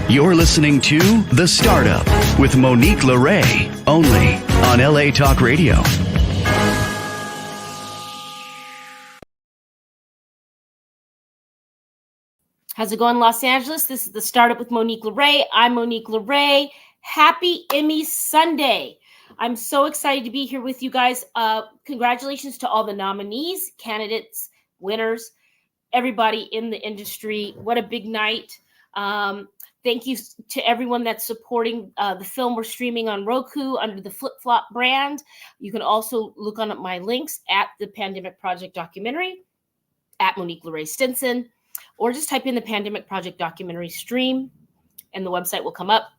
You're listening to The Startup with Monique Lore, only on LA Talk Radio. How's it going, Los Angeles? This is The Startup with Monique Lore. I'm Monique Lore. Happy Emmy Sunday. I'm so excited to be here with you guys. Congratulations to all the nominees, candidates, winners, everybody in the industry. What a big night. Thank you to everyone that's supporting the film. We're streaming on Roku under the Flip Flop brand. You can also look on my links at the Pandemic Project documentary, at Monique Lore Stinson, or just type in the Pandemic Project documentary stream and the website will come up.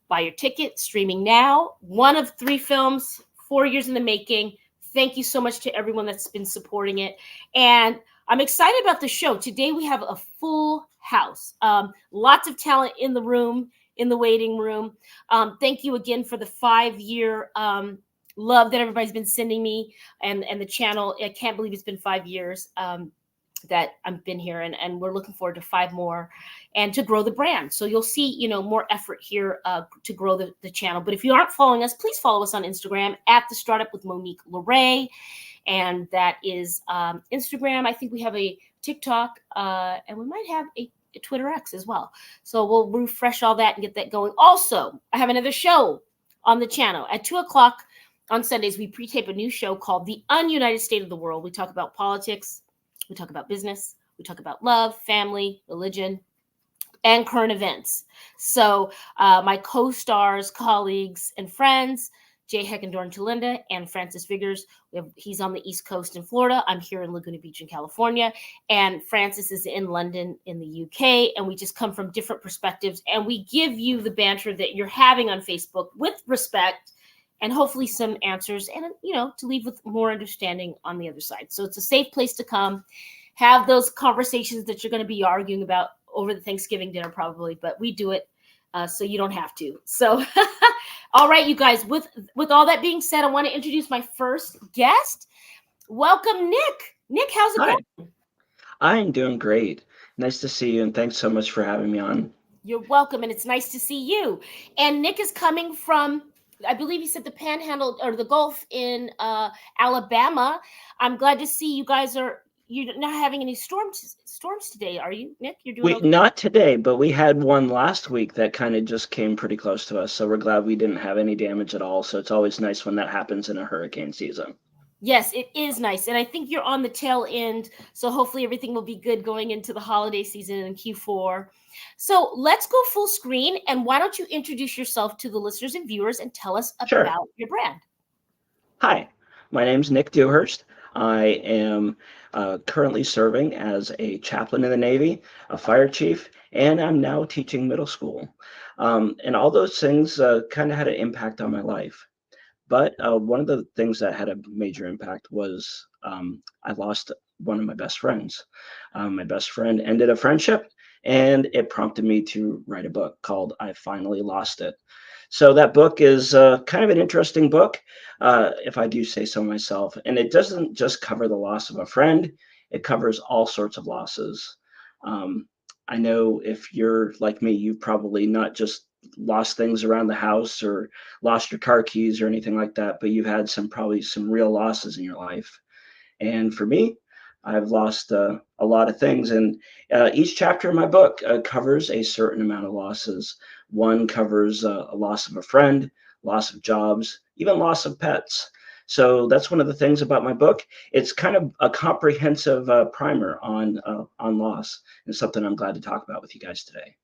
Buy your ticket, streaming now. One of 3 films, 4 years in the making. Thank you so much to everyone that's been supporting it. And I'm excited about the show. Today we have a full house. Lots of talent in the room, in the waiting room. Thank you again for the 5-year love that everybody's been sending me and the channel. I can't believe it's been 5 years that I've been here, and we're looking forward to 5 more and to grow the brand. So you'll see, more effort here to grow the channel. But if you aren't following us, please follow us on Instagram at The Startup with Monique Lore. And that is Instagram. I think we have a TikTok, and we might have a Twitter X as well. So we'll refresh all that and get that going. Also, I have another show on the channel at 2:00 on Sundays. We pre-tape a new show called The Ununited State of the World. We talk about politics, we talk about business, we talk about love, family, religion, and current events. So my co-stars, colleagues, and friends, Jay Heckendorn Chalinda and Francis Figures. He's on the East Coast in Florida. I'm here in Laguna Beach in California. And Francis is in London in the UK. And we just come from different perspectives. And we give you the banter that you're having on Facebook with respect and hopefully some answers and, to leave with more understanding on the other side. So it's a safe place to come, have those conversations that you're going to be arguing about over the Thanksgiving dinner probably, but we do it so you don't have to. So, all right, you guys, with all that being said, I want to introduce my first guest. Welcome, Nick. Nick, how's it going? I'm doing great. Nice to see you, and thanks so much for having me on. You're welcome, and it's nice to see you. And Nick is coming from, I believe he said the Panhandle or the Gulf in Alabama. I'm glad to see you guys you're not having any storms today, are you, Nick? You're doing okay? Not today, but we had one last week that kind of just came pretty close to us. So we're glad we didn't have any damage at all. So it's always nice when that happens in a hurricane season. Yes, it is nice. And I think you're on the tail end. So hopefully everything will be good going into the holiday season in Q4. So let's go full screen. And why don't you introduce yourself to the listeners and viewers and tell us about your brand? Hi, my name's Nick Dewhurst. I am currently serving as a chaplain in the Navy, a fire chief, and I'm now teaching middle school. And all those things kind of had an impact on my life. But one of the things that had a major impact was I lost one of my best friends. My best friend ended a friendship, and it prompted me to write a book called I Finally Lost It. So that book is kind of an interesting book, if I do say so myself. And it doesn't just cover the loss of a friend. It covers all sorts of losses. I know if you're like me, you've probably not just lost things around the house or lost your car keys or anything like that, but you've had probably some real losses in your life. And for me, I've lost a lot of things. And each chapter in my book covers a certain amount of losses. One covers a loss of a friend, loss of jobs, even loss of pets. So that's one of the things about my book. It's kind of a comprehensive primer on loss, and something I'm glad to talk about with you guys today.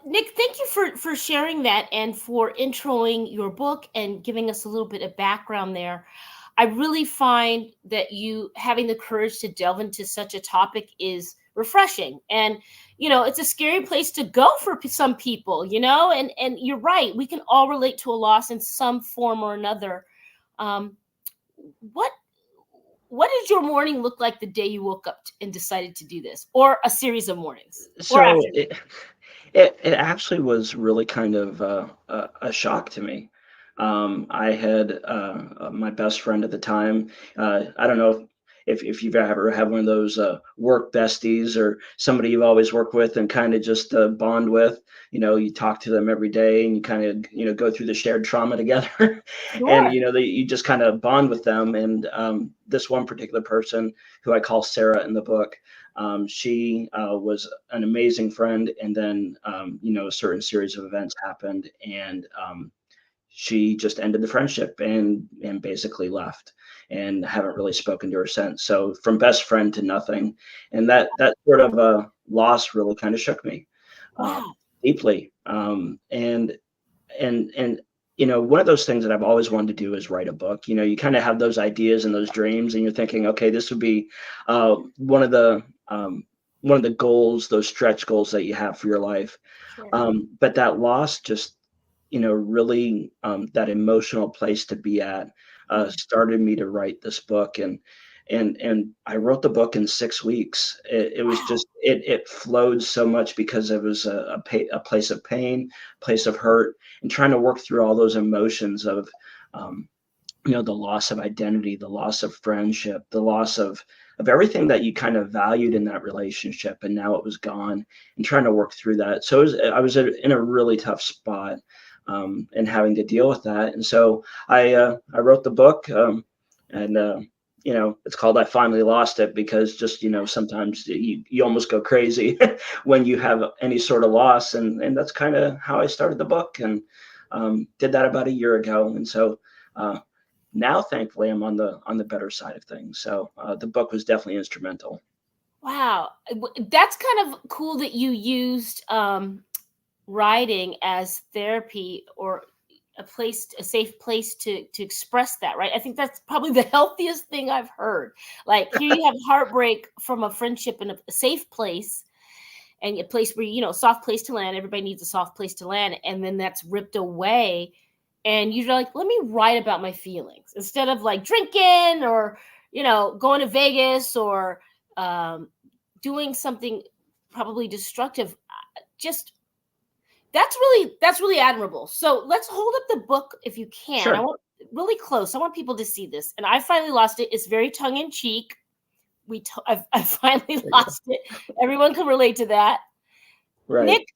Nick, thank you for sharing that and for introing your book and giving us a little bit of background there. I really find that you having the courage to delve into such a topic is refreshing. And, it's a scary place to go for some people, and you're right. We can all relate to a loss in some form or another. What did your morning look like the day you woke up and decided to do this, or a series of mornings? So it actually was really kind of a shock to me. I had my best friend at the time. I don't know if you've ever had one of those work besties or somebody you've always worked with and kind of just bond with, you talk to them every day and you kind of, go through the shared trauma together. And, Sure. you just kind of bond with them. And this one particular person who I call Sarah in the book, she was an amazing friend. And then, a certain series of events happened, and she just ended the friendship and basically left, and haven't really spoken to her since. So from best friend to nothing, and that sort of a loss really kind of shook me uh, Wow. deeply. And one of those things that I've always wanted to do is write a book. You kind of have those ideas and those dreams, and you're thinking, okay, this would be one of the goals, those stretch goals that you have for your life. Sure. But that loss just, really, that emotional place to be at, Mm. started me to write this book. And I wrote the book in 6 weeks. It was Wow. just, it flowed so much because it was a place of pain, place of hurt, and trying to work through all those emotions of, um, the loss of identity, the loss of friendship, the loss of everything that you kind of valued in that relationship, and now it was gone, and trying to work through that. So I was in a really tough spot, and having to deal with that. And so I wrote the book, and it's called "I Finally Lost It," because just, sometimes you almost go crazy when you have any sort of loss, and that's kind of how I started the book, and did that about a year ago. And so. Now, thankfully, I'm on the better side of things. So the book was definitely instrumental. Wow. That's kind of cool that you used writing as therapy, or a safe place to express that, right? I think that's probably the healthiest thing I've heard. Like, here you have heartbreak from a friendship in a safe place, and a place where, soft place to land. Everybody needs a soft place to land. And then that's ripped away. And you're like, let me write about my feelings instead of like drinking, or, going to Vegas, or um, doing something probably destructive. Just that's really admirable. So let's hold up the book if you can. I Sure. want really close. I want people to see this. And I finally lost it. It's very tongue in cheek. I finally There you go. lost it. Everyone can relate to that. Right. Nick,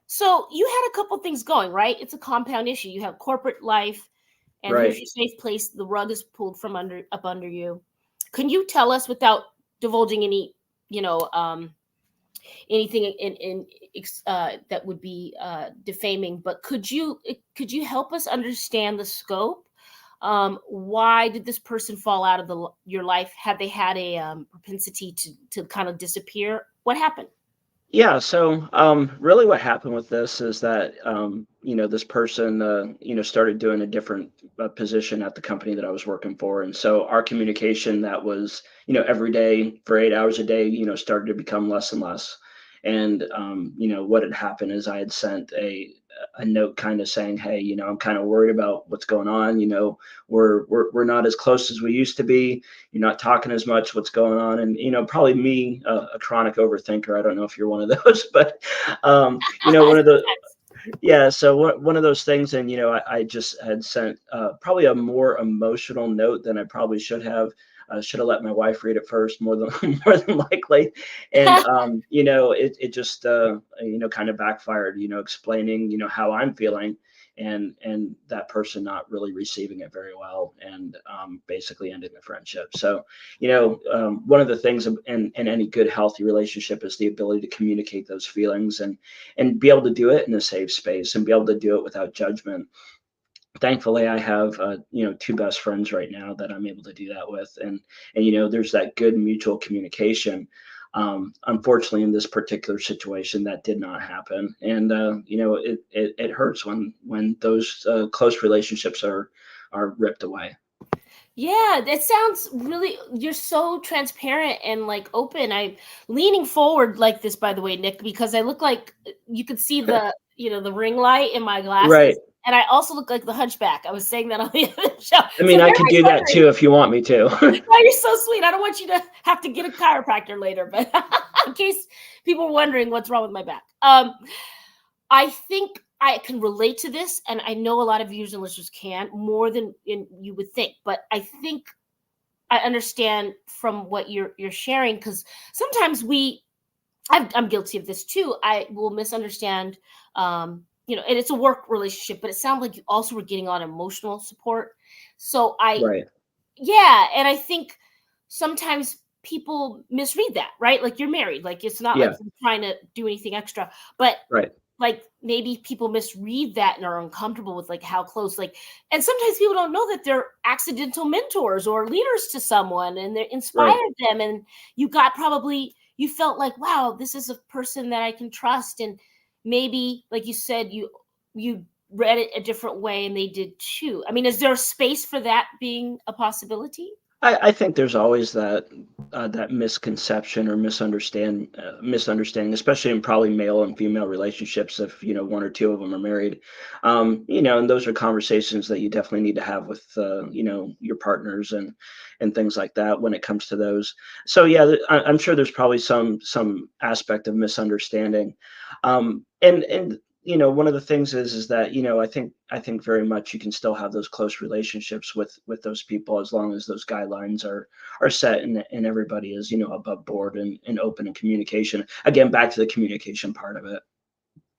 so you had a couple things going, right? It's a compound issue. You have corporate life, and here's Right. your safe place. The rug is pulled from under you. Can you tell us, without divulging any, anything that would be defaming, but could you help us understand the scope? Why did this person fall out of your life? Had they had a propensity to kind of disappear? What happened? Yeah. So really, what happened with this is that this person started doing a different position at the company that I was working for, and so our communication that was every day for 8 hours a day started to become less and less. And what had happened is I had sent a note kind of saying, hey, I'm kind of worried about what's going on. We're not as close as we used to be. You're not talking as much. What's going on? And probably me, a chronic overthinker. I don't know if you're one of those, but one of the Sometimes. yeah. So one of those things, and I just had sent probably a more emotional note than I probably should have. Should have let my wife read it first, more than more than likely. And it just kind of backfired. Explaining how I'm feeling, and that person not really receiving it very well, and basically ending the friendship. So one of the things in any good healthy relationship is the ability to communicate those feelings, and be able to do it in a safe space, and be able to do it without judgment. Thankfully, I have two best friends right now that I'm able to do that with, and there's that good mutual communication. Unfortunately, in this particular situation, that did not happen, and it hurts when those close relationships are ripped away. Yeah, that sounds really, you're so transparent and like open. I'm leaning forward like this, by the way, Nick, because I look like you could see the ring light in my Right. glasses. And I also look like the hunchback. I was saying that on the other show. I So mean, I could everybody's do that wondering, too if you want me to. oh, you're so sweet. I don't want you to have to get a chiropractor later, but in case people are wondering what's wrong with my back. I think I can relate to this, and I know a lot of viewers and listeners can, more than you would think. But I think I understand from what you're sharing, because sometimes I'm guilty of this too. I will misunderstand, and it's a work relationship, but it sounds like you also were getting on emotional support. So Right. yeah, and I think sometimes people misread that, right? Like, you're married, like it's not like Yeah. you're trying to do anything extra, but Right. like maybe people misread that and are uncomfortable with like how close, like, and sometimes people don't know that they're accidental mentors or leaders to someone and they inspired Right. them, and you felt like, wow, this is a person that I can trust, and maybe like you said, you read it a different way and they did too. I mean, is there a space for that being a possibility? I think there's always that misconception or misunderstanding, especially in probably male and female relationships. If one or two of them are married, and those are conversations that you definitely need to have with your partners and things like that when it comes to those. So yeah, I'm sure there's probably some aspect of misunderstanding, and one of the things is that I think very much you can still have those close relationships with those people as long as those guidelines are set and everybody is above board and open in communication. Again, back to the communication part of it.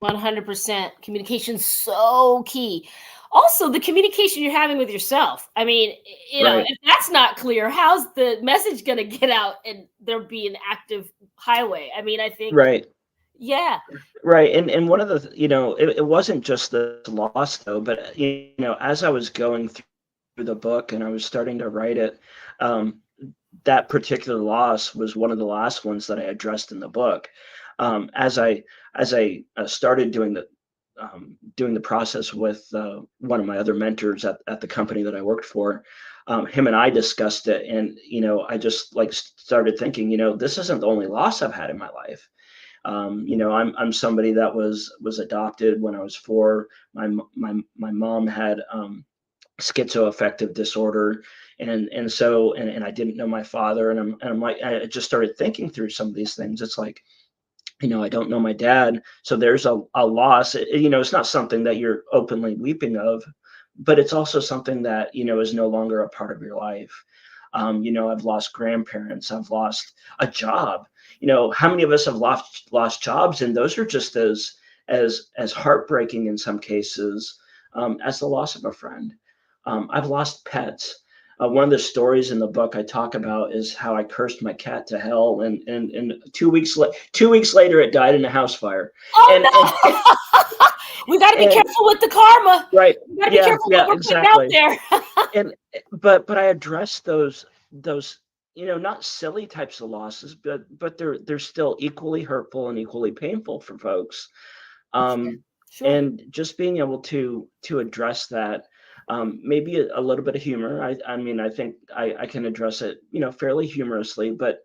100%. Communication's so key. Also, the communication you're having with yourself. I mean, Right. if that's not clear, how's the message going to get out and there be an active highway? I mean, I think, Right. yeah. Right. And one of the it wasn't just the loss though, but as I was going through the book and I was starting to write it, um, that particular loss was one of the last ones that I addressed in the book. As I started doing the process with one of my other mentors at the company that I worked for, him and I discussed it, and I just like started thinking, this isn't the only loss I've had in my life. I'm somebody that was adopted when I was 4. My mom had schizoaffective disorder, and I didn't know my father, and I'm like, I just started thinking through some of these things. It's like, I don't know my dad, so there's a loss. It's not something that you're openly weeping of, but it's also something that is no longer a part of your life. I've lost grandparents, I've lost a job. How many of us have lost jobs, and those are just as heartbreaking in some cases as the loss of a friend. I've lost pets. One of the stories in the book I talk about is how I cursed my cat to hell, and 2 weeks later it died in a house fire. And Oh no! We got to be and careful with the karma. right, We got to be yeah, careful yeah, what we're putting out exactly. there. And but I addressed those not silly types of losses, but they're still equally hurtful and equally painful for folks. Sure. um, Sure. and just being able to address that, maybe a little bit of humor. I mean, I think I can address it fairly humorously, but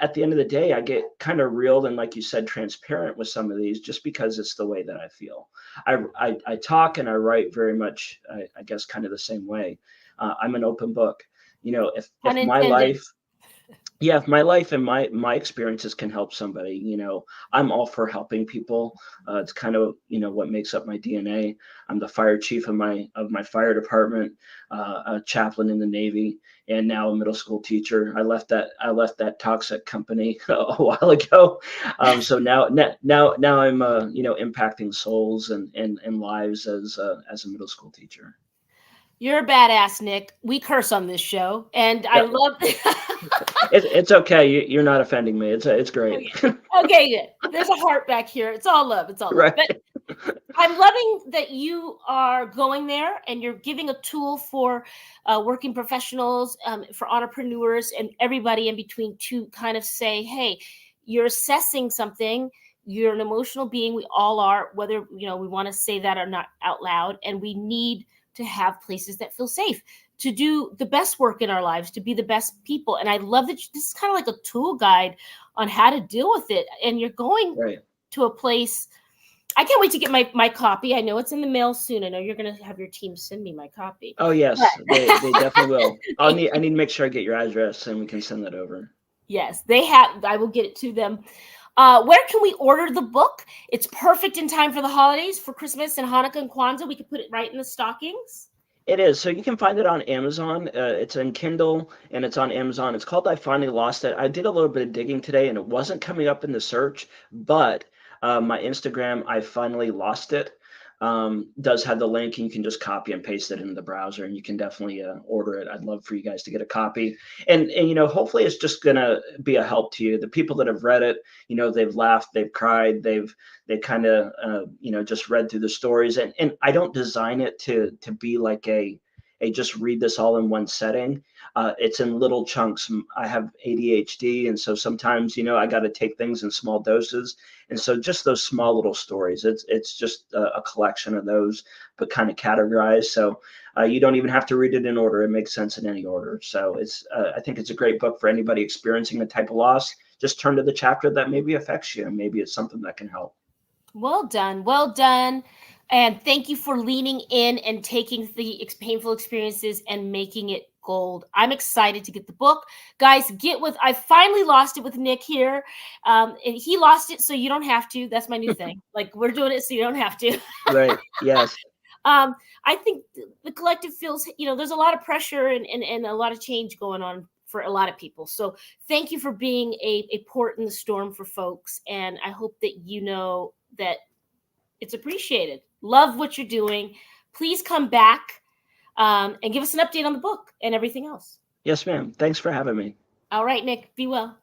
at the end of the day I get kind of real and, like you said, transparent with some of these just because it's the way that I feel. I talk and I write very much, I guess, kind of the same way. I'm an open book. If my Unintended. life, yeah, if my life and my experiences can help somebody, I'm all for helping people. It's kind of what makes up my DNA. I'm the fire chief of my fire department, a chaplain in the Navy, and now a middle school teacher. I left that toxic company a while ago. So now I'm impacting souls and lives as a middle school teater. You're a badass, Nick. We curse on this show, and I Yeah, love. it's okay. You're not offending me. It's great. Okay. Okay, good. There's a heart back here. It's all love. It's all love. Right. But I'm loving that you are going there and you're giving a tool for working professionals, for entrepreneurs, and everybody in between to kind of say, hey, you're assessing something. You're an emotional being. We all are, whether we want to say that or not out loud. And we need to have places that feel safe to do the best work in our lives, to be the best people. And I love that this is kind of like a tool guide on how to deal with it. And you're going Right. to a place. I can't wait to get my copy. I know it's in the mail soon. I know you're going to have your team send me my copy. Oh yes, they But definitely will. I need to make sure I get your address and we can send that over. yes, they have. I will get it to them. Where can we order the book? It's perfect in time for the holidays, for Christmas and Hanukkah and Kwanzaa. We could put it right in the stockings. It is. So you can find it on Amazon. It's in Kindle and it's on Amazon. It's called I Finally Lost It. I did a little bit of digging today and it wasn't coming up in the search, but my Instagram, I Finally Lost It, does have the link, and you can just copy and paste it into the browser, and you can definitely order it. I'd love for you guys to get a copy. And hopefully it's just going to be a help to you. The people that have read it, they've laughed, they've cried, they kind of just read through the stories, and I don't design it to be like a just read this all in one setting. It's in little chunks. I have ADHD, and so sometimes I got to take things in small doses, and so just those small little stories, it's just a collection of those, but kind of categorized. So you don't even have to read it in order. It makes sense in any order. So I think it's a great book for anybody experiencing the type of loss. Just turn to the chapter that maybe affects you, and maybe it's something that can help. Well done. Well done. And thank you for leaning in and taking the painful experiences and making it gold. I'm excited to get the book. Guys, I finally lost it with Nick here. And he lost it, so you don't have to. That's my new thing. Like, we're doing it so you don't have to. Right. Yes. I think the collective feels, there's a lot of pressure and a lot of change going on for a lot of people. So thank you for being a port in the storm for folks. And I hope that you know that it's appreciated. Love what you're doing. Please come back and give us an update on the book and everything else. Yes, ma'am. Thanks for having me. All right, Nick, be well.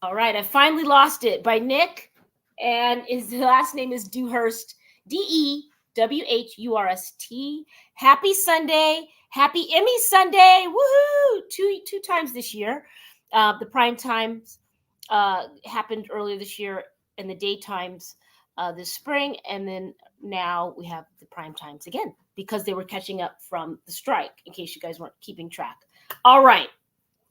All right, I Finally Lost It by Nick, and his last name is Dewhurst, DEWHURST. Happy Sunday. Happy Emmy Sunday. Woohoo! Two times this year. The prime times happened earlier this year, and the daytimes this spring, and then now we have the prime times again because they were catching up from the strike, in case you guys weren't keeping track. All right.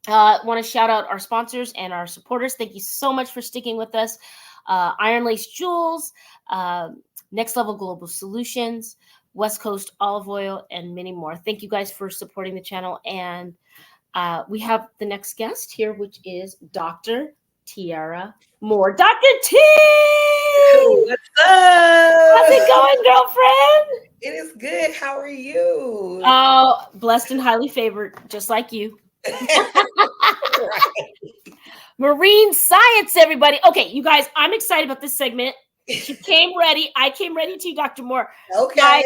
Want to shout out our sponsors and our supporters. Thank you so much for sticking with us. Iron Lace Jewels, Next Level Global Solutions, West Coast Olive Oil, and many more. Thank you guys for supporting the channel. And we have the next guest here, which is Dr. Tiara Moore. Dr. T! What's up? How's it going, girlfriend? It is good. How are you? Oh, blessed and highly favored, just like you. Right. Marine science, everybody. Okay, you guys, I'm excited about this segment. She came ready. I came ready too, Dr. Moore. Okay. Guys,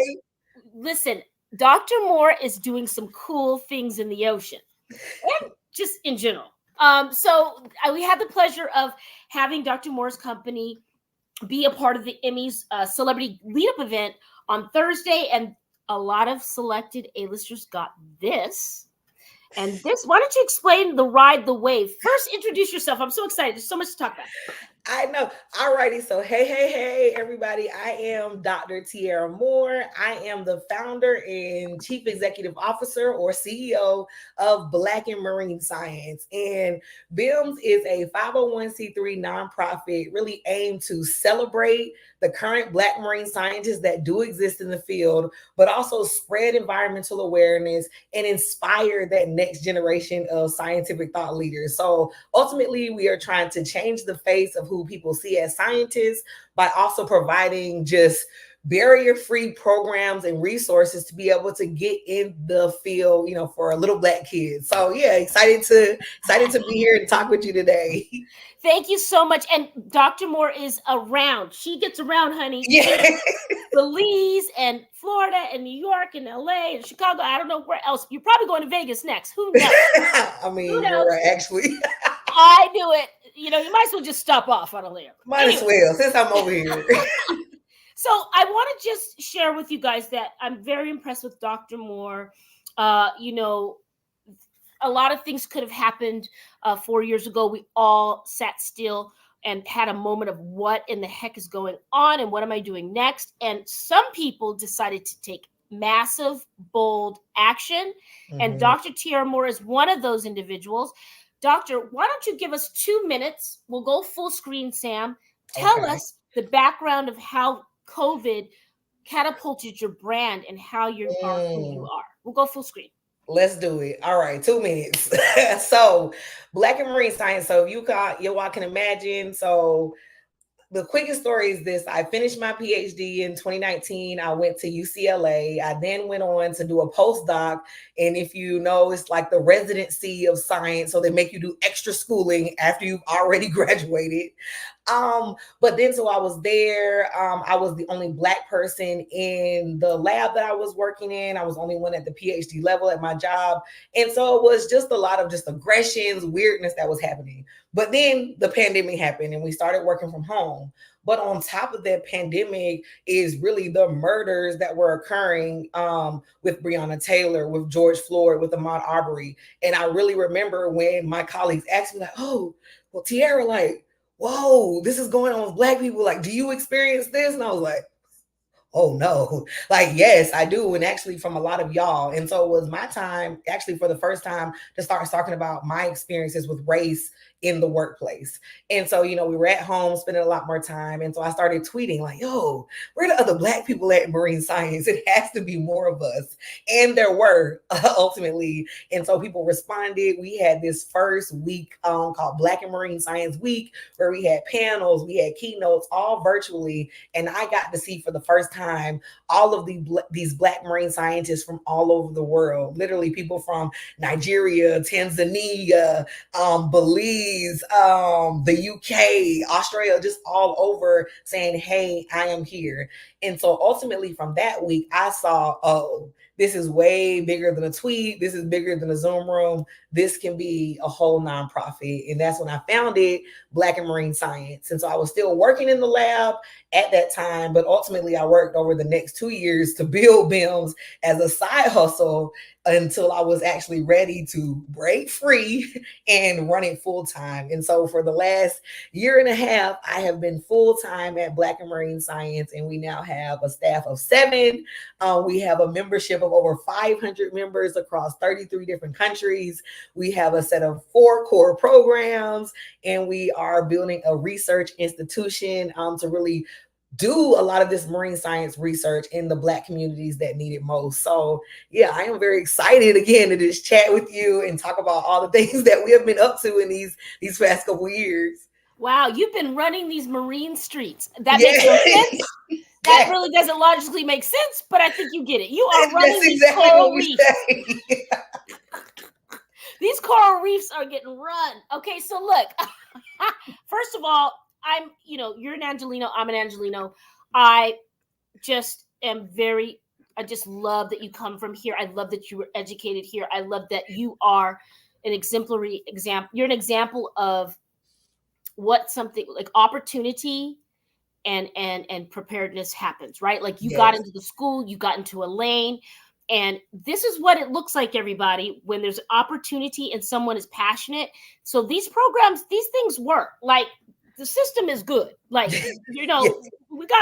listen, Dr. Moore is doing some cool things in the ocean, and just in general. So we had the pleasure of having Dr. Moore's company be a part of the Emmys celebrity lead-up event on Thursday, and a lot of selected A-listers got this. And this, why don't you explain the ride, the wave? First, introduce yourself. I'm so excited. There's so much to talk about. I know. All righty. So, hey, everybody. I am Dr. Tiara Moore. I am the founder and chief executive officer or CEO of Black and Marine Science. And BIMS is a 501c3 nonprofit really aimed to celebrate the current Black marine scientists that do exist in the field, but also spread environmental awareness and inspire that next generation of scientific thought leaders. So ultimately, we are trying to change the face of who people see as scientists by also providing just barrier-free programs and resources to be able to get in the field, for little Black kids. So yeah, excited to be here and talk with you today. Thank you so much. And Dr. Moore is around. She gets around, honey. Yeah. Belize and Florida and New York and LA and Chicago. I don't know where else. You're probably going to Vegas next. Who knows? I mean, you're right, actually. I knew it. You might as well just stop off on a layer. Might as well, since I'm over here. So I want to just share with you guys that I'm very impressed with Dr. Moore. A lot of things could have happened 4 years ago. We all sat still and had a moment of what in the heck is going on and what am I doing next? And some people decided to take massive, bold action. Mm-hmm. And Dr. Tiara Moore is one of those individuals. Doctor, why don't you give us 2 minutes? We'll go full screen, Sam. Tell us the background of how COVID catapulted your brand and how you are who you are. We'll go full screen. Let's do it. All right, 2 minutes. So Black and Marine Science. So if you all can imagine, so the quickest story is this. I finished my PhD in 2019. I went to UCLA. I then went on to do a postdoc. And if you know, it's like the residency of science. So they make you do extra schooling after you've already graduated. But then so I was there. I was the only Black person in the lab that I was working in. I was only one at the PhD level at my job. And so it was just a lot of just aggressions, weirdness that was happening. But then the pandemic happened and we started working from home. But on top of that pandemic is really the murders that were occurring with Breonna Taylor, with George Floyd, with Ahmaud Arbery. And I really remember when my colleagues asked me like, oh, well, Tiara, like, whoa, this is going on with Black people. Like, do you experience this? And I was like, oh no, like, yes, I do. And actually from a lot of y'all. And so it was my time actually for the first time to start talking about my experiences with race in the workplace. And so, you know, we were at home spending a lot more time. And so I started tweeting like, yo, where are the other Black people at marine science? It has to be more of us. And there were ultimately. And so people responded. We had this first week called Black and Marine Science Week, where we had panels, we had keynotes, all virtually. And I got to see for the first time all of these Black marine scientists from all over the world, literally people from Nigeria, Tanzania, Belize, the UK, Australia, just all over saying, hey, I am here. And so ultimately from that week, I saw, oh, this is way bigger than a tweet. This is bigger than a Zoom room. This can be a whole nonprofit. And that's when I founded Black and Marine Science. And so I was still working in the lab at that time, but ultimately I worked over the next 2 years to build BIMS as a side hustle until I was actually ready to break free and run it full time. And so for the last year and a half, I have been full time at Black and Marine Science, and we now have a staff of 7. We have a membership of over 500 members across 33 different countries. We have a set of 4 core programs, and we are building a research institution to really do a lot of this marine science research in the Black communities that need it most. So yeah, I am very excited again to just chat with you and talk about all the things that we have been up to in these past couple years. Wow, you've been running these marine streets. That makes no sense. That really doesn't logically make sense, but I think you get it. You are running these coral reefs. These coral reefs are getting run. Okay, so look, first of all, you're an Angelino, I'm an Angelino. I just love that you come from here. I love that you were educated here. I love that you are an exemplary example. You're an example of what something like opportunity and preparedness happens, right? Like you got into the school, you got into a lane, and this is what it looks like, everybody, when there's opportunity and someone is passionate. So these programs, these things work. Like the system is good. Like, we got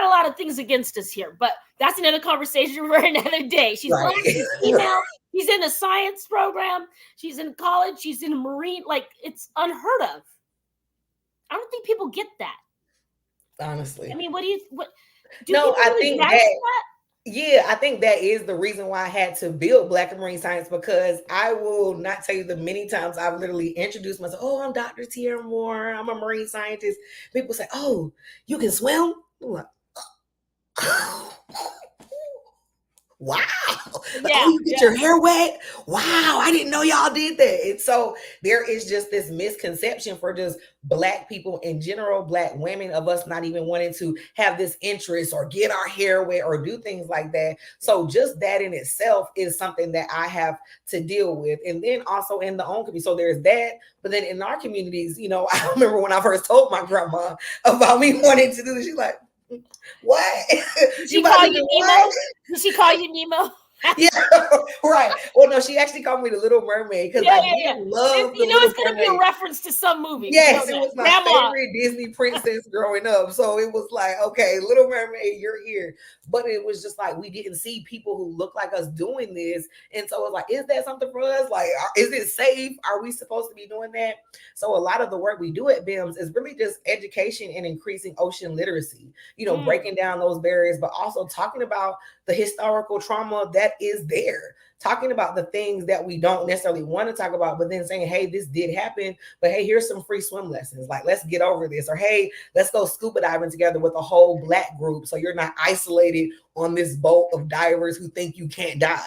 a lot of things against us here, but that's another conversation for another day. She's Black, she's female, she's in a science program, she's in college, she's in a marine, like it's unheard of. I don't think people get that. Honestly. I mean, I think that is the reason why I had to build Black and Marine Science, because I will not tell you the many times I've literally introduced myself. Oh, I'm Dr. Tiara Moore. I'm a marine scientist. People say, oh, you can swim? I'm like, wow. You get your hair wet? Wow, I didn't know y'all did that. And so there is just this misconception for just Black people in general, Black women, of us not even wanting to have this interest or get our hair wet or do things like that. So just that in itself is something that I have to deal with. And then also in the own community. So there's that. But then in our communities, I remember when I first told my grandma about me wanting to do this, she's like, what? Did she call you Nemo? Did she call you Nemo? Yeah, right. Well, no, she actually called me the Little Mermaid because I love. It's going to be a reference to some movie. Yes, it was my favorite Disney princess growing up. So it was like, okay, Little Mermaid, you're here. But it was just like we didn't see people who look like us doing this, and so it was like, is that something for us? Like, is it safe? Are we supposed to be doing that? So a lot of the work we do at BIMS is really just education and increasing ocean literacy. Breaking down those barriers, but also talking about the historical trauma that that is there, talking about the things that we don't necessarily want to talk about, but then saying, hey, this did happen, but hey, here's some free swim lessons. Like, let's get over this. Or hey, let's go scuba diving together with a whole Black group, so you're not isolated on this boat of divers who think you can't dive.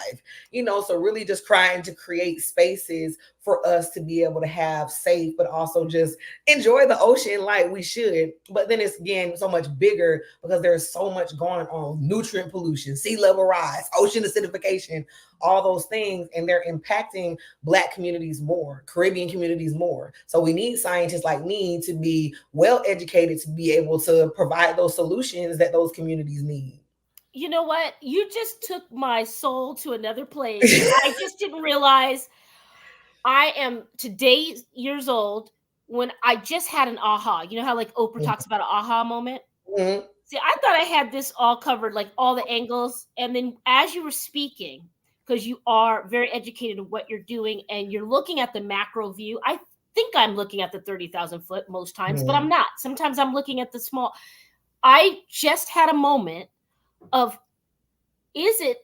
So really just trying to create spaces for us to be able to have safe, but also just enjoy the ocean like we should. But then it's, again, so much bigger because there's so much going on: nutrient pollution, sea level rise, ocean acidification, all those things, and they're impacting Black communities more, Caribbean communities more. So we need scientists like me to be well educated to be able to provide those solutions that those communities need. You know what? You just took my soul to another place. I just didn't realize I am today years old when I just had an aha. You know how like Oprah talks about an aha moment? Mm-hmm. See, I thought I had this all covered, like all the angles. And then as you were speaking, because you are very educated in what you're doing and you're looking at the macro view, I think I'm looking at the 30,000 foot most times, but I'm not. Sometimes I'm looking at the small. I just had a moment of, is it,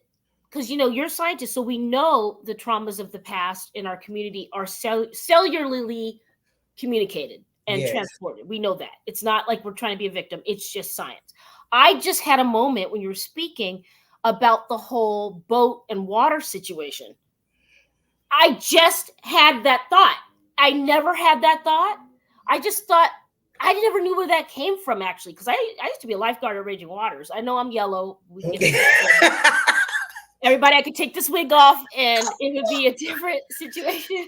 because you're a scientist, so we know the traumas of the past in our community are cellularly communicated and transported. We know that. It's not like we're trying to be a victim. It's just science. I just had a moment when you were speaking about the whole boat and water situation. I just had that thought. I never had that thought. I just thought, I never knew where that came from, actually, because I used to be a lifeguard at Raging Waters. I know I'm yellow. We can get everybody, I could take this wig off and it would be a different situation.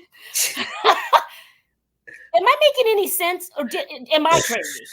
Am I making any sense, or am I crazy?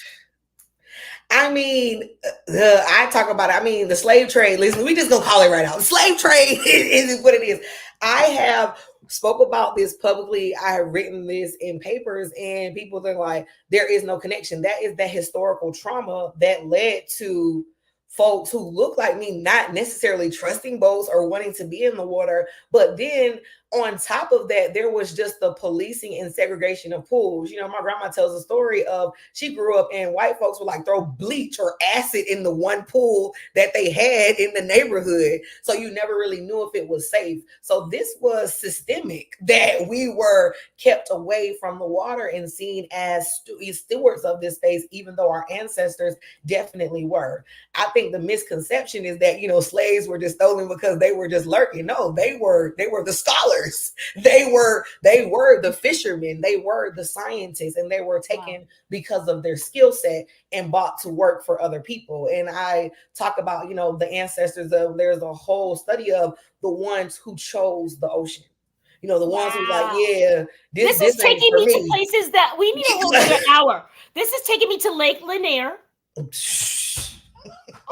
I mean, I talk about it. I mean, the slave trade. Listen, we just gonna call it right out. The slave trade is what it is. I have spoke about this publicly. I have written this in papers, and people are like, there is no connection. That is that historical trauma that led to folks who look like me not necessarily trusting boats or wanting to be in the water. But then on top of that, there was just the policing and segregation of pools. My grandma tells a story of she grew up and white folks would like throw bleach or acid in the one pool that they had in the neighborhood. So you never really knew if it was safe. So this was systemic, that we were kept away from the water and seen as stewards of this space, even though our ancestors definitely were. I think the misconception is that, slaves were just stolen because they were just lurking. No, they were the scholars. They were the fishermen. They were the scientists, and they were taken because of their skill set and bought to work for other people. And I talk about, the ancestors of, there's a whole study of the ones who chose the ocean. The ones who like, yeah, this is taking me to places that we need a whole other hour. This is taking me to Lake Lanier.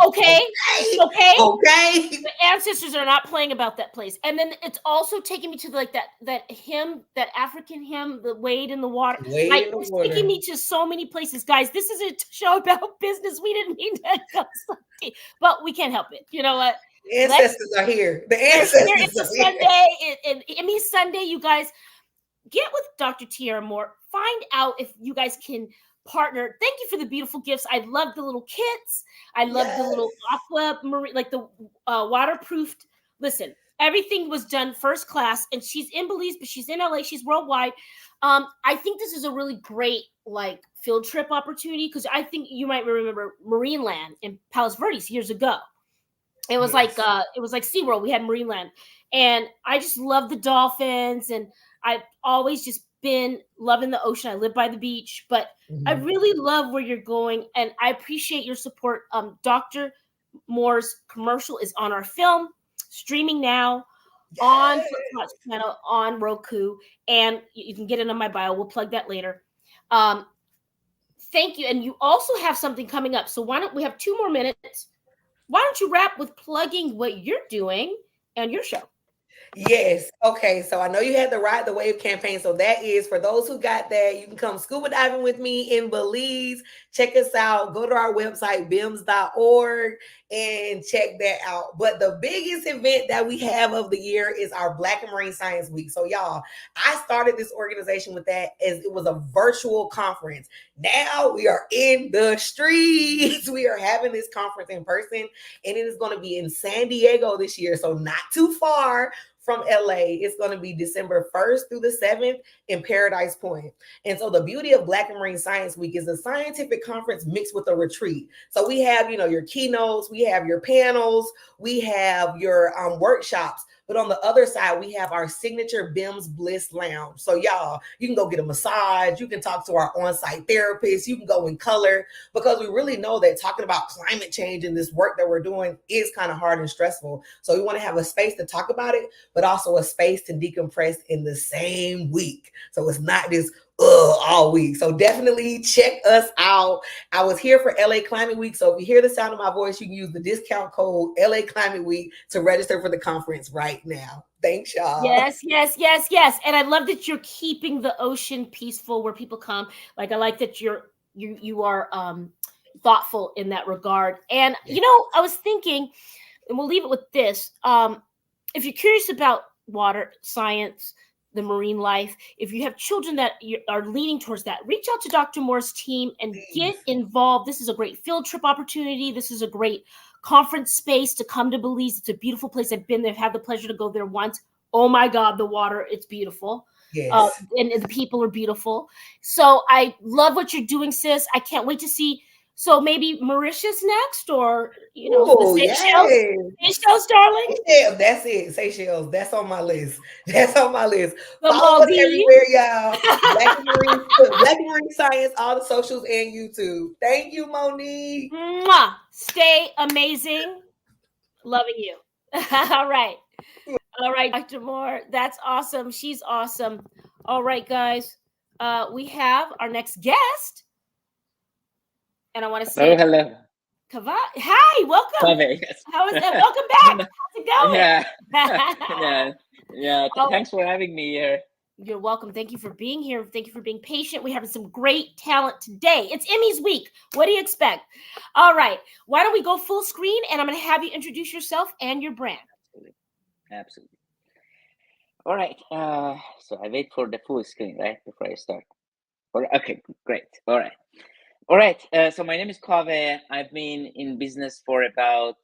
Okay. The ancestors are not playing about that place. And then it's also taking me to like that hymn, that African hymn, the Wade in the Water. It's taking me to so many places. Guys, this is a show about business. We didn't mean to go so, but we can't help it. You know what? The ancestors are here. The ancestors it's a Sunday, and Emmy Sunday. You guys get with Dr. Tiara Moore. Find out if you guys can partner. Thank you for the beautiful gifts. I love the little kits. I love the little aqua marine, like the waterproofed. Listen, everything was done first class, and she's in Belize, but she's in LA. She's worldwide. I think this is a really great like field trip opportunity, because I think you might remember Marineland in Palos Verdes years ago. It was like SeaWorld. We had Marineland, and I just love the dolphins, and I've always just been loving the ocean. I live by the beach, but I really love where you're going, and I appreciate your support. Dr. Moore's commercial is on our film, streaming now on Flipkart's channel on Roku, and you can get it on my bio. We'll plug that later. Thank you, and you also have something coming up. So why don't we have 2 more minutes? Why don't you wrap with plugging what you're doing and your show? Yes. Okay. So I know you had the Ride the Wave campaign. So that is for those who got that. You can come scuba diving with me in Belize. Check us out. Go to our website, bims.org, and check that out. But the biggest event that we have of the year is our Black and Marine Science Week. So, y'all, I started this organization with that as it was a virtual conference. Now we are in the streets. We are having this conference in person, and it is going to be in San Diego this year. So, not too far from LA. It's going to be December 1st through the 7th in Paradise Point. And so the beauty of Black and Marine Science Week is a scientific conference mixed with a retreat. So we have, your keynotes, we have your panels, we have your workshops. But on the other side, we have our signature BIMS Bliss Lounge. So y'all, you can go get a massage. You can talk to our on-site therapist. You can go in color, because we really know that talking about climate change and this work that we're doing is kind of hard and stressful. So we want to have a space to talk about it, but also a space to decompress in the same week. So it's not this all week. So definitely check us out. I was here for LA Climate Week. So if you hear the sound of my voice, you can use the discount code LA Climate Week to register for the conference right now. Thanks, y'all. Yes, yes, yes, yes. And I love that you're keeping the ocean peaceful where people come. Like, I like that you are thoughtful in that regard. And I was thinking, and we'll leave it with this. If you're curious about water science, the marine life, if you have children that are leaning towards that, reach out to Dr. Moore's team and get involved. This is a great field trip opportunity. This is a great conference space to come to Belize. It's a beautiful place. I've been there, had the pleasure to go there once. Oh my God, the water, it's beautiful. Yes. And the people are beautiful. So I love what you're doing, sis. I can't wait to see. So maybe Mauritius next, or Ooh, the Seychelles. yes. Seychelles, darling. Seychelles, that's it. Seychelles. That's on my list. That's on my list. The Follow us Maldives. everywhere, y'all. Black and Marine Science, all the socials and YouTube. Thank you, Monique. Mwah. Stay amazing. Loving you. All right. All right, Dr. Moore. That's awesome. She's awesome. All right, guys. We have our next guest. And I want to say, hello. Hi, welcome. Kaveh, yes. How is that? Welcome back. How's it going? Yeah. Thanks for having me here. You're welcome. Thank you for being here. Thank you for being patient. We have some great talent today. It's Emmy's week. What do you expect? All right. Why don't we go full screen, and I'm going to have you introduce yourself and your brand. Absolutely. All right. So I wait for the full screen, right, before I start. Okay, great. All right. So my name is Kaveh. I've been in business for about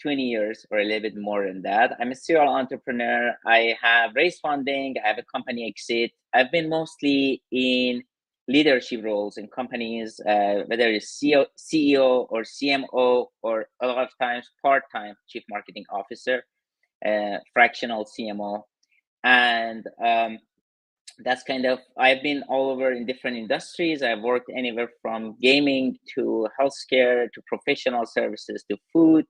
20 years, or a little bit more than that. I'm a serial entrepreneur. I have raised funding. I have a company exit. I've been mostly in leadership roles in companies, whether it's CEO or CMO, or a lot of times part-time chief marketing officer, fractional CMO. And that's kind of, I've been all over in different industries. I've worked anywhere from gaming to healthcare to professional services to food.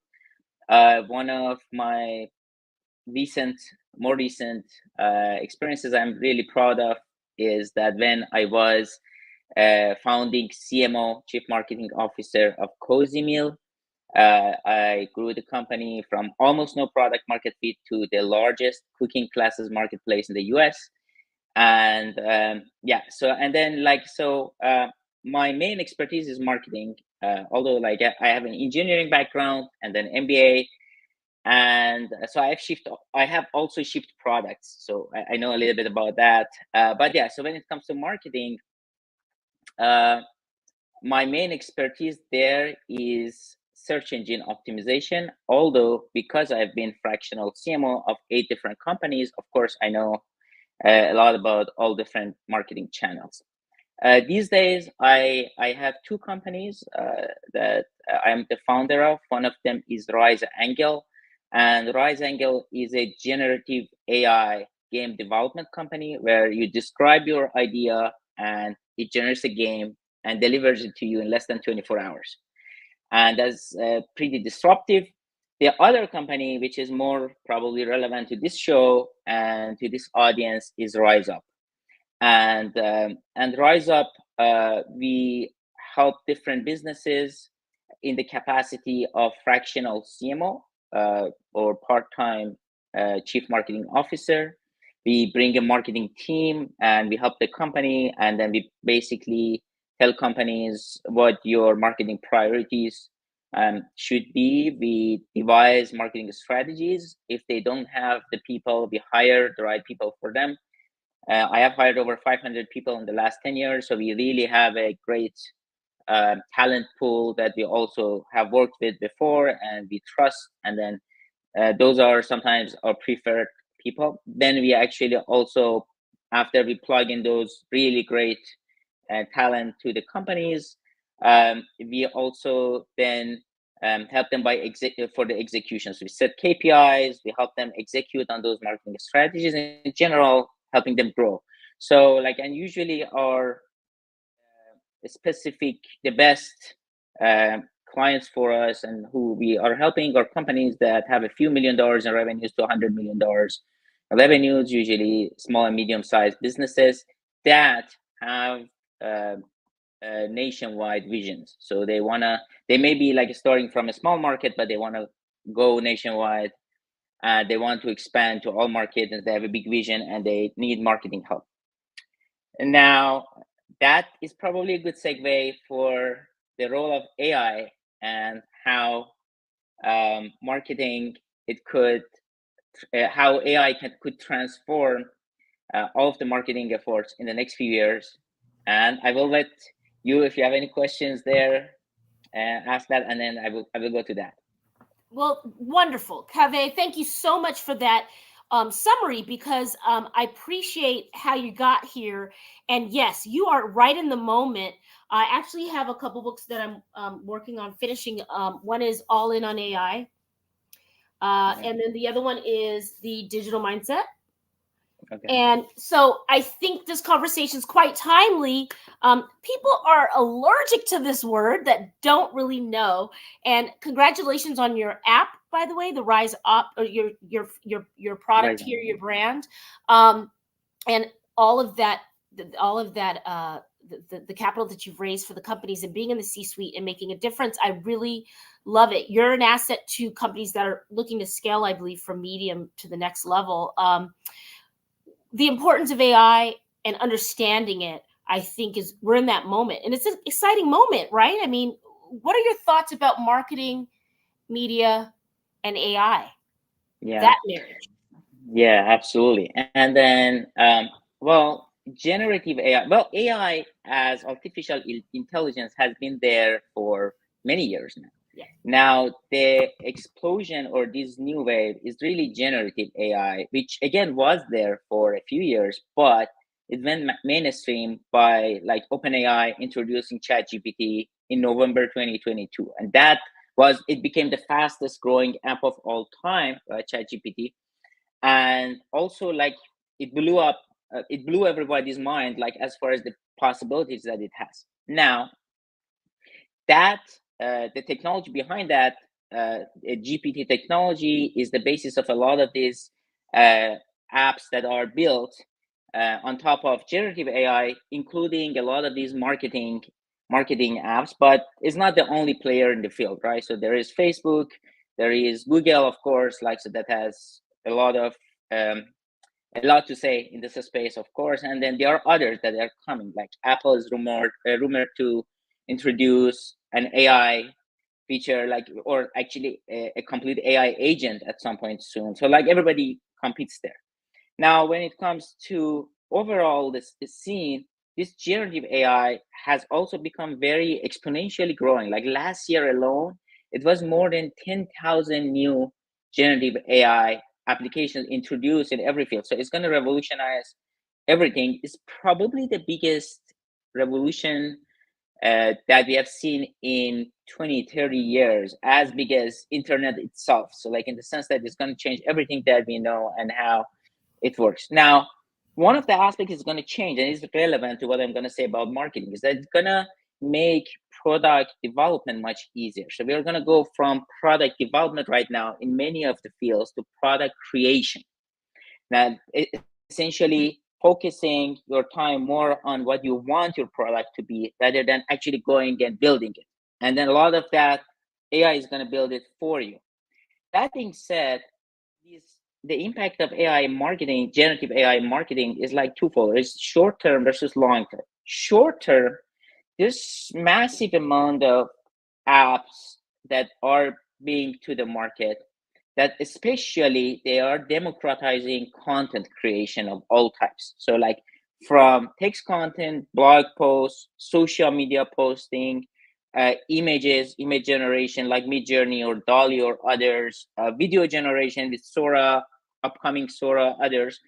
One of my more recent experiences I'm really proud of is that when I was founding CMO, Chief Marketing Officer of Cozy Meal, I grew the company from almost no product market fit to the largest cooking classes marketplace in the US. And my main expertise is marketing, although I have an engineering background and an MBA, and so I have also shipped products, so I know a little bit about that. But yeah, so when it comes to marketing, my main expertise there is search engine optimization, although because I've been fractional CMO of 8 different companies, of course I know a lot about all different marketing channels. These days, I have 2 companies that I'm the founder of. One of them is Rise Angle, and Rise Angle is a generative AI game development company where you describe your idea and it generates a game and delivers it to you in less than 24 hours. And that's pretty disruptive. The other company, which is more probably relevant to this show and to this audience, is Rise Up. And Rise Up, we help different businesses in the capacity of fractional CMO or part-time chief marketing officer. We bring a marketing team and we help the company, and then we basically tell companies what your marketing priorities should be. We devise marketing strategies. If they don't have the people, we hire the right people for them. I have hired over 500 people in the last 10 years, so we really have a great talent pool that we also have worked with before and we trust. And then those are sometimes our preferred people. Then we actually also, after we plug in those really great talent to the companies, we also then help them for the executions. We set KPIs, we help them execute on those marketing strategies, in general, helping them grow. So and usually our the best clients for us and who we are helping are companies that have a few $1 million in revenues to $100 million revenues, usually small and medium-sized businesses that have nationwide visions. So they may be starting from a small market, but they want to go nationwide. They want to expand to all markets, and they have a big vision and they need marketing help. And now that is probably a good segue for the role of AI and how marketing how AI could transform all of the marketing efforts in the next few years. And I will let you, if you have any questions there, ask that, and then I will go to that. Well, wonderful, Kaveh. Thank you so much for that summary, because I appreciate how you got here. And yes, you are right in the moment. I actually have a couple books that I'm working on finishing. One is All In on AI. And then the other one is The Digital Mindset. Okay. And so I think this conversation is quite timely. People are allergic to this word that don't really know. And congratulations on your app, by the way, the Rise Up, or your product here, your brand, and all of that, the capital that you've raised for the companies and being in the C-suite and making a difference. I really love it. You're an asset to companies that are looking to scale, I believe, from medium to the next level. The importance of AI and understanding it, I think, we're in that moment. And it's an exciting moment, right? I mean, what are your thoughts about marketing, media, and AI? Yeah. That marriage. Yeah, absolutely. And then, generative AI, AI as artificial intelligence has been there for many years now. Yeah. Now, the explosion or this new wave is really generative AI, which again was there for a few years, but it went mainstream by OpenAI introducing ChatGPT in November 2022. And it became the fastest growing app of all time, ChatGPT. And also it blew up, it blew everybody's mind, as far as the possibilities that it has. Now, that the technology behind that GPT technology is the basis of a lot of these apps that are built on top of generative AI, including a lot of these marketing apps, but it's not the only player in the field, right? So there is Facebook, there is Google, of course, so that has a lot to say in this space, of course. And then there are others that are coming, like Apple is rumored to introduce an AI feature, or actually a complete AI agent at some point soon. So everybody competes there. Now, when it comes to overall this scene, this generative AI has also become very exponentially growing. Last year alone, it was more than 10,000 new generative AI applications introduced in every field. So it's going to revolutionize everything. It's probably the biggest revolution that we have seen in 20, 30 years, as big as internet itself. So in the sense that it's going to change everything that we know and how it works. Now, one of the aspects is going to change, and it's relevant to what I'm going to say about marketing, is that it's going to make product development much easier. So we're going to go from product development right now in many of the fields to product creation. Now, essentially focusing your time more on what you want your product to be rather than actually going and building it. And then a lot of that AI is going to build it for you. That being said, these the impact of AI marketing, generative AI marketing, is like twofold. It's short term versus long term. Short term, there's massive amount of apps that are being to the market, that especially they are democratizing content creation of all types. So like from text content, blog posts, social media posting, image generation like Midjourney or Dolly or others, video generation with Sora, upcoming Sora, others.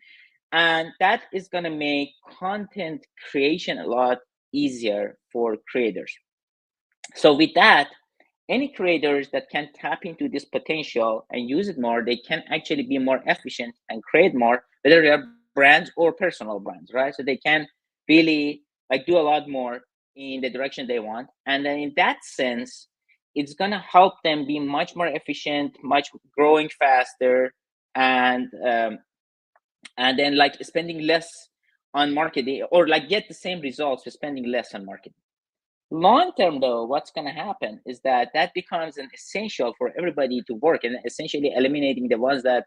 And that is going to make content creation a lot easier for creators. So with that, any creators that can tap into this potential and use it more, they can actually be more efficient and create more, whether they are brands or personal brands, right? So they can really like do a lot more in the direction they want. And then in that sense, it's gonna help them be much more efficient, much growing faster, and then like spending less on marketing, or like get the same results for spending less on marketing. Long term, though, what's going to happen is that becomes an essential for everybody to work, and essentially eliminating the ones that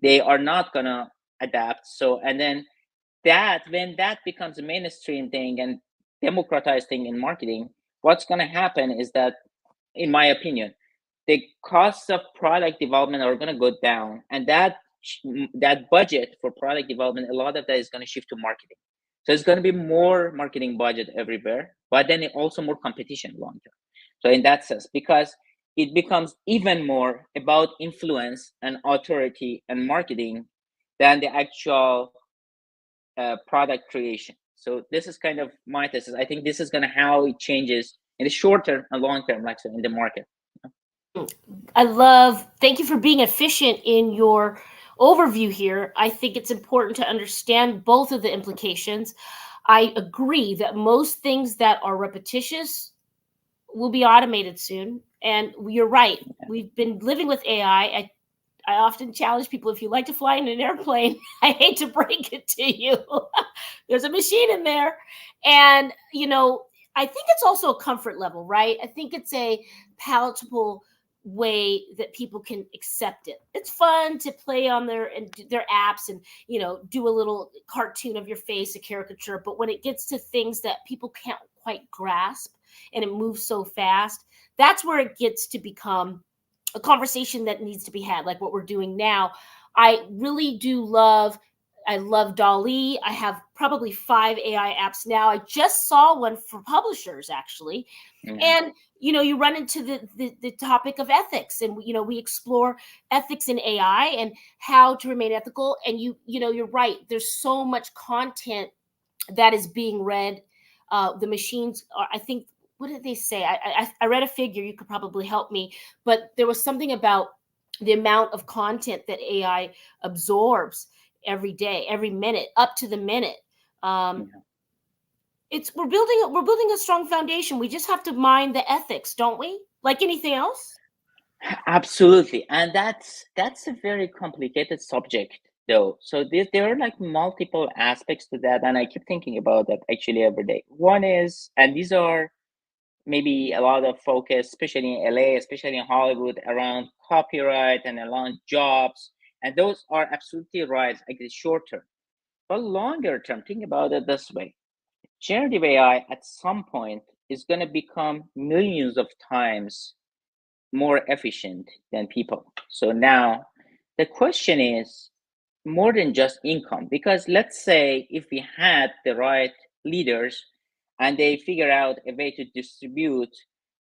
they are not going to adapt. So, and then that when that becomes a mainstream thing and democratized thing in marketing, what's going to happen is that, in my opinion, the costs of product development are going to go down, and that budget for product development, a lot of that is going to shift to marketing. So it's going to be more marketing budget everywhere, but then also more competition long term. So in that sense, because it becomes even more about influence and authority and marketing than the actual product creation. So this is kind of my thesis. I think this is going to how it changes in the short term and long term, like so in the market. Thank you for being efficient in your overview here. I think it's important to understand both of the implications. I agree that most things that are repetitious will be automated soon. And you're right. We've been living with AI. I often challenge people, if you like to fly in an airplane, I hate to break it to you. There's a machine in there. And, I think it's also a comfort level, right? I think it's a palatable way that people can accept it. It's fun to play on their apps and do a little cartoon of your face, a caricature. But when it gets to things that people can't quite grasp and it moves so fast, that's where it gets to become a conversation that needs to be had, like what we're doing now. I really do love Dolly. I have probably 5 AI apps now. I just saw one for publishers, actually. And you run into the topic of ethics, and we explore ethics in AI and how to remain ethical. And you're right, there's so much content that is being read. The machines are, I think, what did they say? I read a figure, you could probably help me, but there was something about the amount of content that AI absorbs every day, every minute, up to the minute. We're building a strong foundation. We just have to mind the ethics, don't we? Like anything else. Absolutely, and that's a very complicated subject, though. So there are like multiple aspects to that, and I keep thinking about that actually every day. One is, and these are maybe a lot of focus, especially in LA, especially in Hollywood, around copyright and around jobs. And those are absolutely right, like the short term. But longer term, think about it this way. Generative AI at some point is going to become millions of times more efficient than people. So now the question is more than just income, because let's say if we had the right leaders and they figure out a way to distribute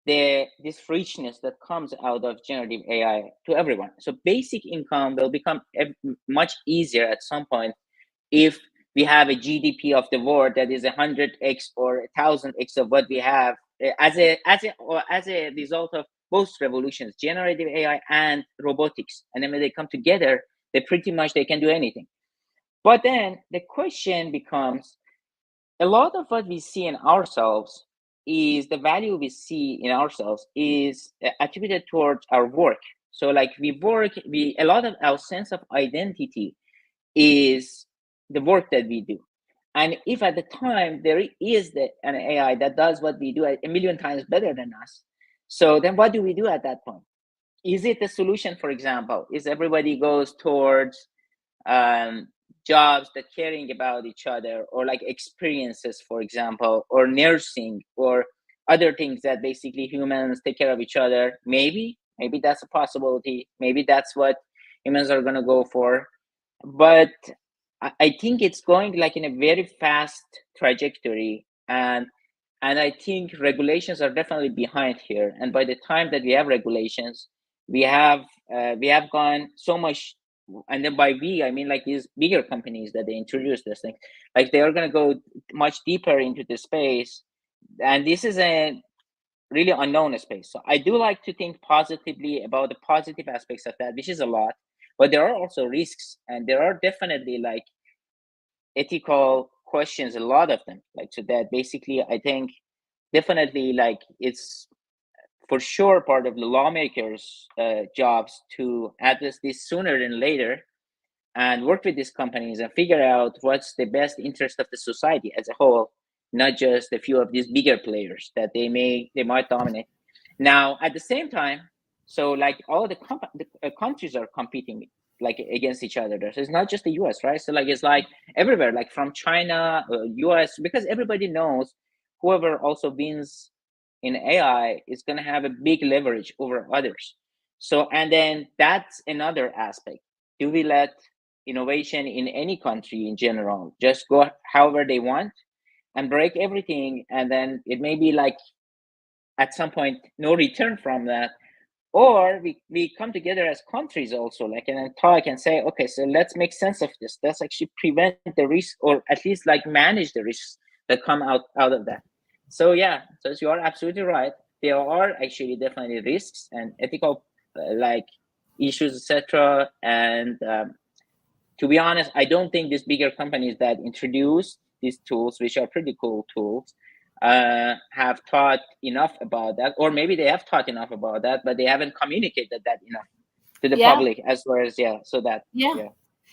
this richness that comes out of generative AI to everyone. So basic income will become much easier at some point if we have a GDP of the world that is 100x or 1000x of what we have as a result of both revolutions, generative AI and robotics. And then when they come together, they can do anything. But then the question becomes, a lot of what we see in ourselves is the value we see in ourselves is attributed towards our work. So like a lot of our sense of identity is the work that we do. And if at the time there is an AI that does what we do a million times better than us, so then what do we do at that point? is it the solution? For example, is everybody goes towards jobs that caring about each other, or like experiences, for example, or nursing, or other things that basically humans take care of each other? Maybe that's a possibility. Maybe that's what humans are going to go for. But I think it's going like in a very fast trajectory, and I think regulations are definitely behind here. And by the time that we have regulations, we have gone so much. And then by we, I mean like these bigger companies that they introduce this thing, like they are going to go much deeper into the space, and this is a really unknown space. So I do like to think positively about the positive aspects of that, which is a lot, but there are also risks, and there are definitely like ethical questions, a lot of them. Like, so that basically I think definitely like it's for sure part of the lawmakers' jobs to address this sooner than later, and work with these companies and figure out what's the best interest of the society as a whole, not just a few of these bigger players that they might dominate. Now, at the same time, so like all the countries are competing like against each other. So it's not just the US, right? So like it's like everywhere, like from China, US, because everybody knows whoever also wins in AI is going to have a big leverage over others. So, and then that's another aspect. Do we let innovation in any country in general just go however they want and break everything, and then it may be like at some point no return from that? Or we come together as countries also, like, and talk and say, okay, so let's make sense of this, let's actually prevent the risk, or at least like manage the risks that come out of that. So yeah, so you are absolutely right, there are actually definitely risks and ethical like issues, etc. And to be honest, I don't think these bigger companies that introduce these tools, which are pretty cool tools, have thought enough about that, or maybe they have thought enough about that, but they haven't communicated that enough to the public as far as so that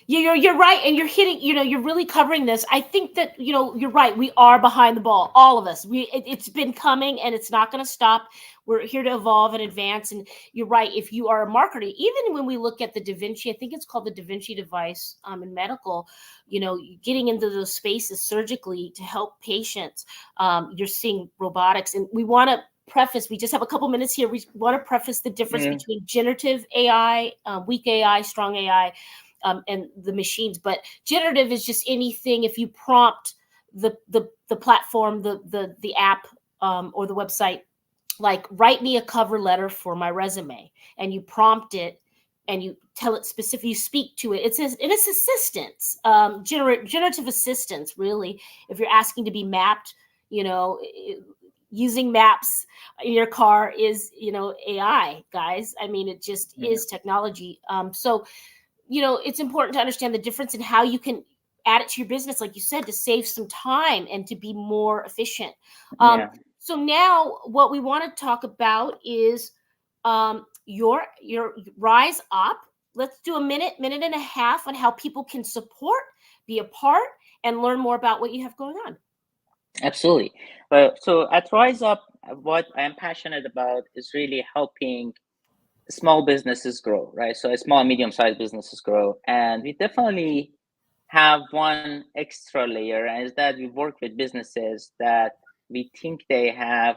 You're right, and you're hitting. You're really covering this. I think that you're right. We are behind the ball, all of us. It's been coming, and it's not going to stop. We're here to evolve and advance. And you're right. If you are a marketer, even when we look at the Da Vinci, I think it's called the Da Vinci device in medical. Getting into those spaces surgically to help patients. You're seeing robotics, and we want to preface. We just have a couple minutes here. We want to preface the difference between generative AI, weak AI, strong AI. And the machines, but generative is just anything. If you prompt the platform, the app, or the website, like write me a cover letter for my resume, and you prompt it, and you tell it specifically, you speak to it. It's assistance, generative assistance. Really, if you're asking to be mapped, using maps in your car is AI, guys. I mean, it just is technology. So it's important to understand the difference in how you can add it to your business, like you said, to save some time and to be more efficient. So now what we want to talk about is your Rise Up. Let's do a minute and a half on how people can support, be a part, and learn more about what you have going on. Absolutely. So at Rise Up, what I'm passionate about is really helping small businesses grow, right? So small and medium-sized businesses grow. And we definitely have one extra layer, and is that we work with businesses that we think they have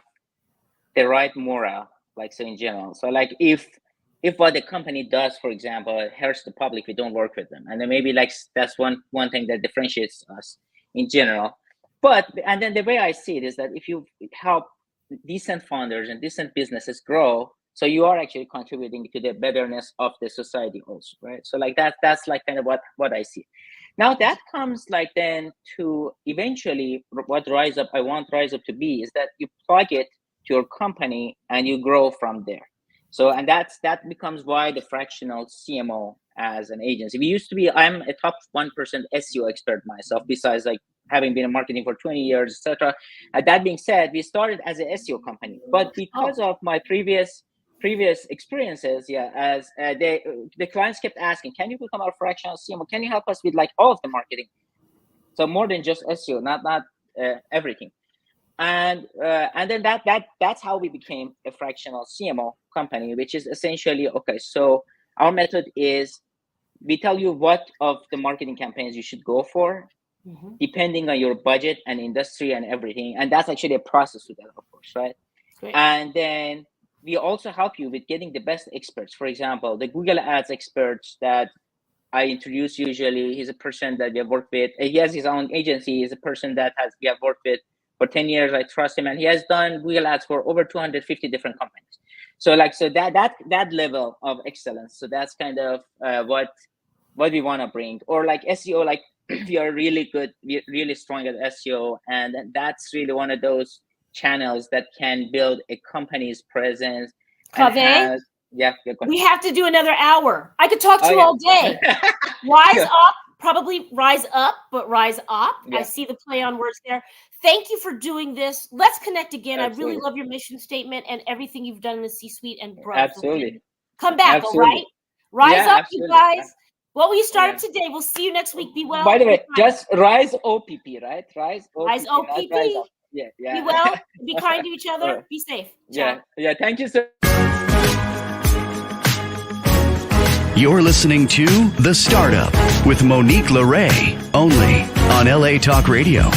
the right morale, like, so in general. So like if what the company does, for example, hurts the public, we don't work with them. And then maybe like that's one thing that differentiates us in general. And then the way I see it is that if you help decent founders and decent businesses grow, so you are actually contributing to the betterness of the society also, right? So like that's like kind of what I see. Now that comes like then to eventually what I want Rise Up to be is that you plug it to your company and you grow from there. So, and that becomes why the fractional CMO as an agency. I'm a top 1% SEO expert myself, besides like having been in marketing for 20 years, etc. That being said, we started as an SEO company, but because of my previous experiences, as the clients kept asking, can you become our fractional CMO? Can you help us with like all of the marketing? So more than just SEO, not everything. and then that's how we became a fractional CMO company, which is essentially, okay, so our method is we tell you what of the marketing campaigns you should go for, depending on your budget and industry and everything. And that's actually a process to that, of course, right? Great. And then we also help you with getting the best experts. For example, the Google Ads experts that I introduce usually, he's a person that we have worked with. He has his own agency. He's a person that we have worked with for 10 years. I trust him, and he has done Google Ads for over 250 different companies. So that level of excellence. So that's kind of what we want to bring. Or like SEO, like we are really good, we're really strong at SEO, and that's really one of those channels that can build a company's presence. Kaveh, yeah, we have to do another hour. I could talk to you all day. Rise up, probably rise up, but rise up. Yeah. I see the play on words there. Thank you for doing this. Let's connect again. Absolutely. I really love your mission statement and everything you've done in the C-suite. And bro, absolutely, come back, absolutely. all right? Rise up, absolutely. you guys. Well, we started today. We'll see you next week. Be well. By the way, just rise OPP, right? Rise OPP. Rise OPP. Rise up. Yeah. Be well. Be kind to each other. Be safe. Ciao. Yeah. Thank you, sir. You're listening to The Startup with Monique Lore, only on LA Talk Radio.